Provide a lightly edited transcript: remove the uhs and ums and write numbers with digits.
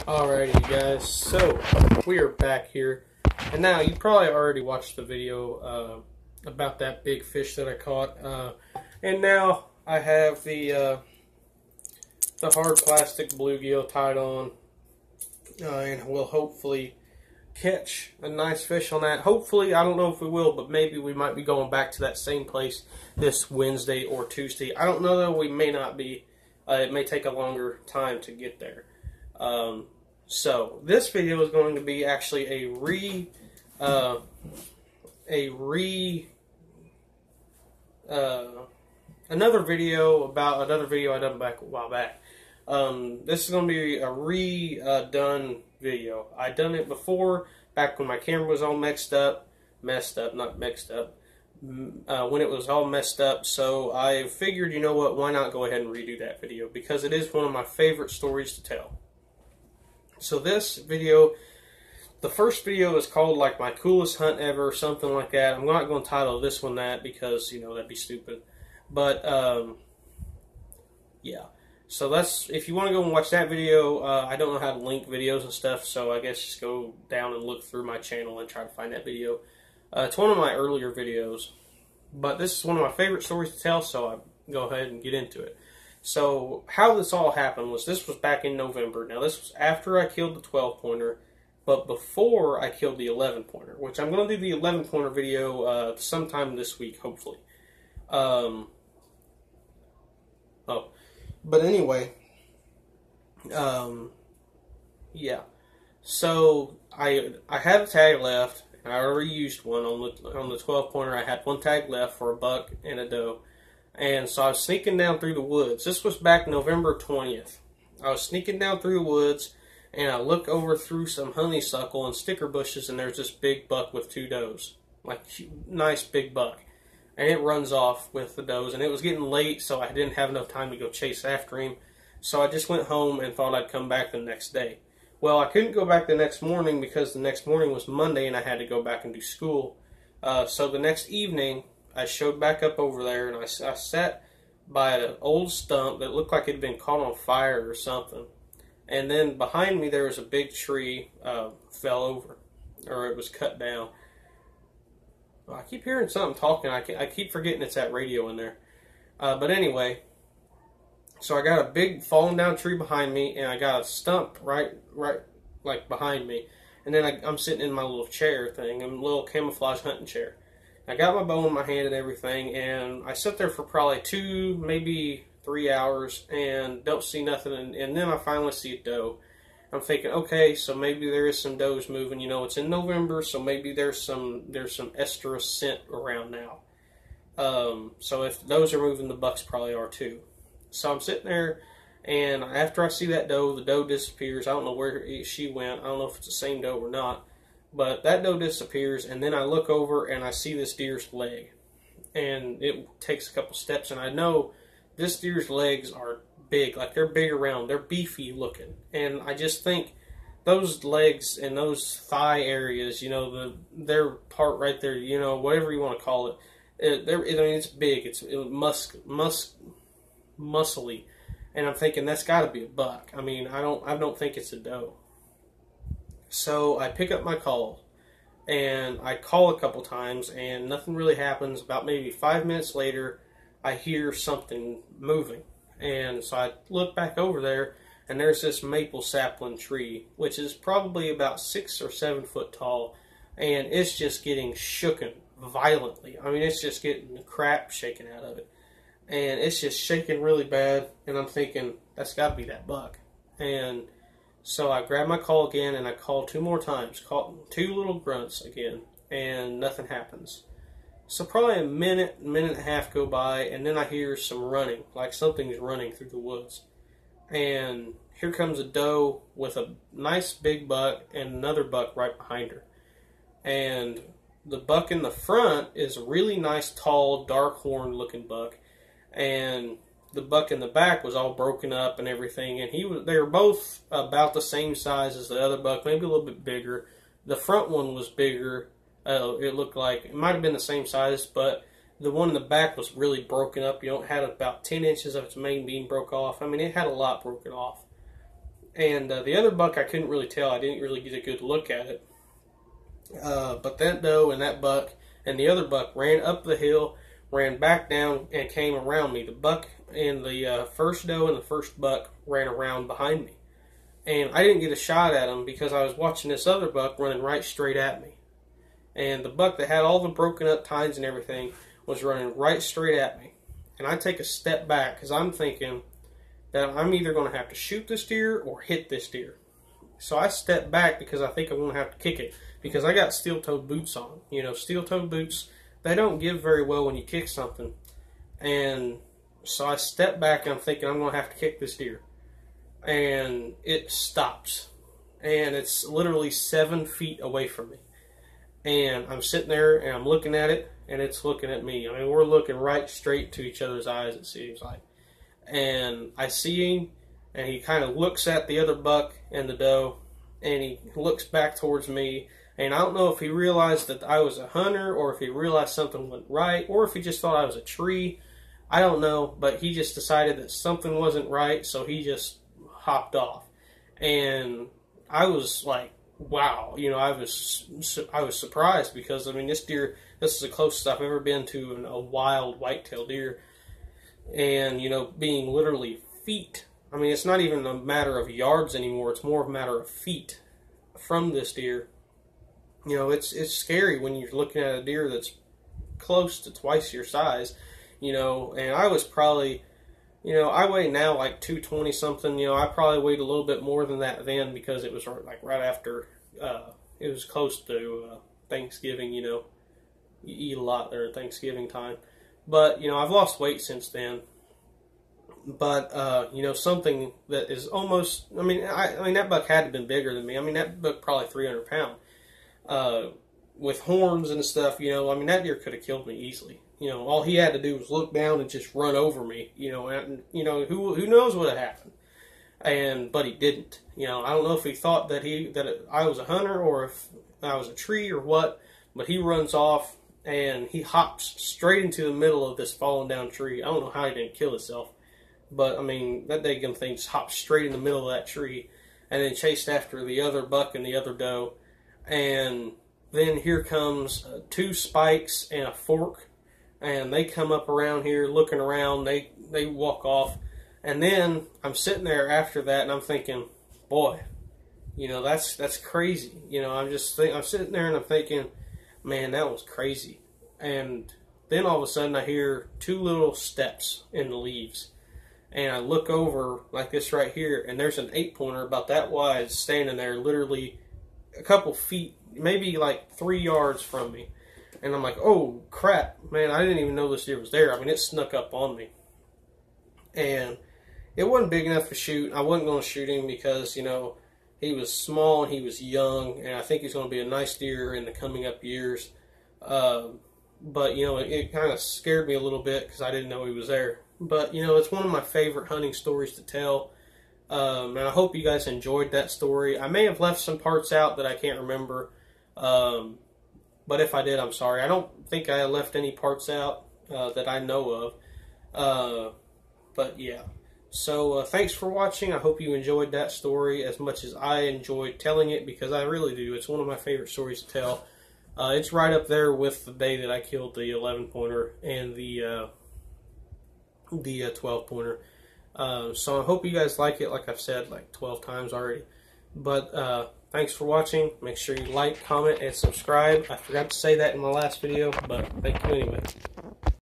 Alrighty, you guys, so we are back here, and now you probably already watched the video about that big fish that I caught, and now I have the hard plastic bluegill tied on, and we'll hopefully catch a nice fish on that. Hopefully, I don't know if we will, but maybe we might be going back to that same place this Wednesday or Tuesday. I don't know though, we may not be. It may take a longer time to get there. So this video is going to be actually another video about another video I done back a while back. This is going to be a redone video. I done it before, back when my camera was all messed up, when it was all messed up. So I figured, you know what, why not go ahead and redo that video, because it is one of my favorite stories to tell. So this video, the first video is called like my coolest hunt ever, or something like that. I'm not going to title this one that, because, you know, that'd be stupid. But, yeah. So that's, if you want to go and watch that video, I don't know how to link videos and stuff, so I guess just go down and look through my channel and try to find that video. It's one of my earlier videos, but this is one of my favorite stories to tell, so I go ahead and get into it. So how this all happened was, this was back in November. Now this was after I killed the 12-pointer, but before I killed the 11-pointer, which I'm going to do the 11-pointer video sometime this week, hopefully. But anyway, yeah. So I had a tag left, and I already used one on the 12-pointer. I had one tag left for a buck and a doe. And so I was sneaking down through the woods. This was back November 20th. I was sneaking down through the woods, and I look over through some honeysuckle and sticker bushes, and there's this big buck with two does. Like, nice big buck. And it runs off with the does, and it was getting late, so I didn't have enough time to go chase after him. So I just went home and thought I'd come back the next day. Well, I couldn't go back the next morning because the next morning was Monday, and I had to go back and do school. So the next evening, I showed back up over there, and I sat by an old stump that looked like it had been caught on fire or something. And then behind me there was a big tree fell over, or it was cut down. Well, I keep hearing something talking. I keep forgetting it's that radio in there. But anyway, so I got a big falling down tree behind me, and I got a stump right like behind me. And then I'm sitting in my little chair thing, a little camouflage hunting chair. I got my bow in my hand and everything, and I sat there for probably 2, maybe 3 hours, and don't see nothing, and then I finally see a doe. I'm thinking, okay, so maybe there is some does moving. You know, it's in November, so maybe there's some estrus scent around now. So if those are moving, the bucks probably are too. So I'm sitting there, and after I see that doe, the doe disappears. I don't know where she went. I don't know if it's the same doe or not. But that doe disappears, and then I look over and I see this deer's leg. And it takes a couple steps, and I know this deer's legs are big. Like, they're big around. They're beefy looking. And I just think those legs and those thigh areas, you know, their part right there, you know, whatever you want to call it, I mean, it's big. It's muscly. And I'm thinking, that's got to be a buck. I mean, I don't think it's a doe. So I pick up my call, and I call a couple times, and nothing really happens. About maybe 5 minutes later, I hear something moving. And so I look back over there, and there's this maple sapling tree, which is probably about 6 or 7 foot tall, and it's just getting shooken violently. I mean, it's just getting the crap shaken out of it. And it's just shaking really bad, and I'm thinking, that's got to be that buck. And so I grab my call again, and I call 2 more times. Call 2 little grunts again, and nothing happens. So probably a minute and a half go by, and then I hear some running, like something's running through the woods. And here comes a doe with a nice big buck and another buck right behind her. And the buck in the front is a really nice, tall, dark horn looking buck. And the buck in the back was all broken up and everything, and they were both about the same size as the other buck, maybe a little bit bigger. The front one was bigger. It looked like it might have been the same size, but the one in the back was really broken up. You know, it had about 10 inches of its main beam broke off. I mean, it had a lot broken off. And the other buck, I couldn't really tell. I didn't really get a good look at it. But that doe and that buck and the other buck ran up the hill, ran back down, and came around me. The buck and the first doe and the first buck ran around behind me. And I didn't get a shot at them because I was watching this other buck running right straight at me. And the buck that had all the broken up tines and everything was running right straight at me. And I take a step back because I'm thinking that I'm either going to have to shoot this deer or hit this deer. So I step back because I think I'm going to have to kick it, because I got steel-toed boots on. You know, steel-toed boots, they don't give very well when you kick something. And so I step back and I'm thinking I'm going to have to kick this deer. And it stops. And it's literally 7 feet away from me. And I'm sitting there and I'm looking at it, and it's looking at me. I mean, we're looking right straight to each other's eyes, it seems like. And I see him, and he kind of looks at the other buck and the doe, and he looks back towards me. And I don't know if he realized that I was a hunter, or if he realized something went right, or if he just thought I was a tree. I don't know, but he just decided that something wasn't right, so he just hopped off. And I was like, wow, you know, I was surprised, because I mean, this is the closest I've ever been to a wild whitetail deer, and you know, being literally feet. I mean, it's not even a matter of yards anymore; it's more of a matter of feet from this deer. You know, it's scary when you're looking at a deer that's close to twice your size. You know, and I was probably, you know, I weigh now like 220 something. You know, I probably weighed a little bit more than that then, because it was like right after, it was close to Thanksgiving. You know, you eat a lot there at Thanksgiving time. But, you know, I've lost weight since then. But, you know, something that is almost, I mean, that buck had to have been bigger than me. I mean, that buck probably 300 pounds. With horns and stuff, you know, I mean, that deer could have killed me easily. You know, all he had to do was look down and just run over me, you know, and, you know, who knows what had happened. But he didn't. You know, I don't know if he thought that I was a hunter, or if I was a tree, or what, but he runs off and he hops straight into the middle of this fallen down tree. I don't know how he didn't kill himself, but I mean, that daggum thing just hopped straight in the middle of that tree, and then chased after the other buck and the other doe. And then here comes 2 spikes and a fork, and they come up around here looking around. They walk off, and then I'm sitting there after that, and I'm thinking, boy, you know, that's crazy. You know, I'm sitting there and I'm thinking, man, that was crazy. And then all of a sudden I hear 2 little steps in the leaves, and I look over like this right here, and there's an 8-pointer about that wide standing there, literally a couple feet, maybe like 3 yards from me. And I'm like, oh crap, man, I didn't even know this deer was there. I mean, it snuck up on me. And it wasn't big enough to shoot. I wasn't going to shoot him because, you know, he was small and he was young, and I think he's going to be a nice deer in the coming up years. But, you know, it kind of scared me a little bit because I didn't know he was there. But, you know, it's one of my favorite hunting stories to tell. And I hope you guys enjoyed that story. I may have left some parts out that I can't remember. But if I did, I'm sorry. I don't think I left any parts out that I know of. But yeah. So thanks for watching. I hope you enjoyed that story as much as I enjoyed telling it, because I really do. It's one of my favorite stories to tell. It's right up there with the day that I killed the 11-pointer and the 12-pointer. So I hope you guys like it, like I've said like 12 times already. But thanks for watching. Make sure you like, comment, and subscribe. I forgot to say that in my last video, but thank you anyway.